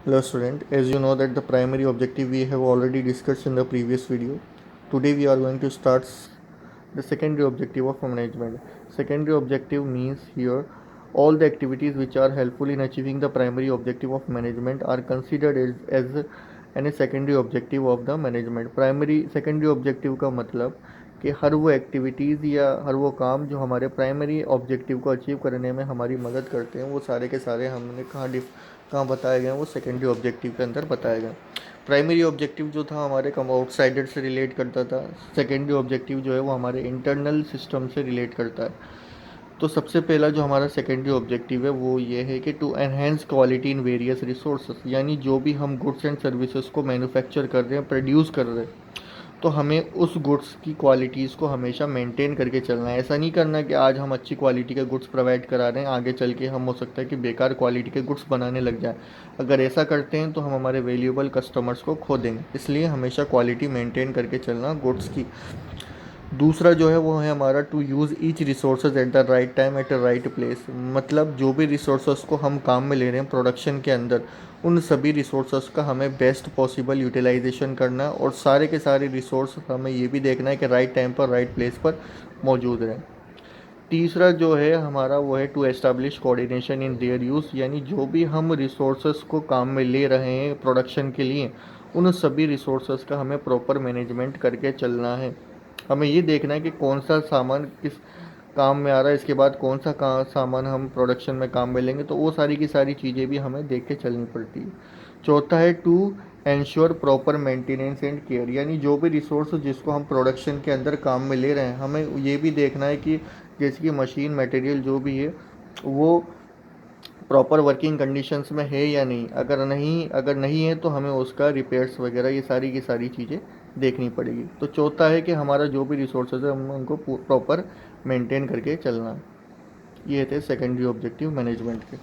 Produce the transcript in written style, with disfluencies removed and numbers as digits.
Hello student, as you know that the primary objective we have already discussed in the previous video. Today we are going to start the secondary objective of management. Secondary objective means here all the activities which are helpful in achieving the primary objective of management are considered as any secondary objective of the management. Primary secondary objective का मतलब कि हर वो activities या हर वो काम जो हमारे primary objective को अचीव करने में हमारी मदद करते हैं वो सारे के सारे हमने कहाँ बताए गए हैं, वो सेकेंडरी ऑब्जेक्टिव के अंदर बताए गए। प्राइमरी ऑब्जेक्टिव जो था हमारे कम आउटसाइडर से रिलेट करता था। सेकेंडरी ऑब्जेक्टिव जो है वो हमारे इंटरनल सिस्टम से रिलेट करता है। तो सबसे पहला जो हमारा सेकेंडरी ऑब्जेक्टिव है वो ये है कि to enhance quality in various resources, यानी जो भी हम गुड्स एंड सर्विसेज को मैन्युफैक्चर कर रहे हैं, प्रोड्यूस कर रहे हैं, तो हमें उस गुड्स की क्वालिटीज़ को हमेशा मेंटेन करके चलना है। ऐसा नहीं करना कि आज हम अच्छी क्वालिटी के गुड्स प्रोवाइड करा रहे हैं, आगे चल के हम हो सकता है कि बेकार क्वालिटी के गुड्स बनाने लग जाए। अगर ऐसा करते हैं तो हम हमारे वैल्यूएबल कस्टमर्स को खो देंगे। इसलिए हमेशा क्वालिटी मेंटेन करके चलना गुड्स की। दूसरा जो है वो है हमारा to use each resources at the right time at a right place. मतलब जो भी रिसोर्सेज को हम काम में ले रहे हैं प्रोडक्शन के अंदर, उन सभी रिसोर्सेज का हमें बेस्ट पॉसिबल यूटिलाइजेशन करना, और सारे के सारे रिसोर्स हमें ये भी देखना है कि राइट टाइम पर राइट प्लेस पर मौजूद रहें। तीसरा जो है हमारा वो है to establish coordination in their use, यानी जो भी हम रिसोर्सेज को काम में ले रहे हैं प्रोडक्शन के लिए, उन सभी रिसोर्सेज का हमें प्रॉपर मैनेजमेंट करके चलना है। हमें ये देखना है कि कौन सा सामान किस काम में आ रहा है, इसके बाद कौन सा सामान हम प्रोडक्शन में काम में लेंगे, तो वो सारी की सारी चीज़ें भी हमें देख के चलनी पड़ती है। चौथा है to ensure proper maintenance and care, यानी जो भी रिसोर्स जिसको हम प्रोडक्शन के अंदर काम में ले रहे हैं, हमें ये भी देखना है कि जैसे कि मशीन मटेरियल जो भी है वो प्रॉपर वर्किंग कंडीशंस में है या नहीं। अगर नहीं है तो हमें उसका रिपेयर्स वगैरह ये सारी की सारी चीज़ें देखनी पड़ेगी। तो चौथा है कि हमारा जो भी रिसोर्सेज है हम उनको प्रॉपर मेंटेन करके चलना। ये थे सेकेंडरी ऑब्जेक्टिव मैनेजमेंट के।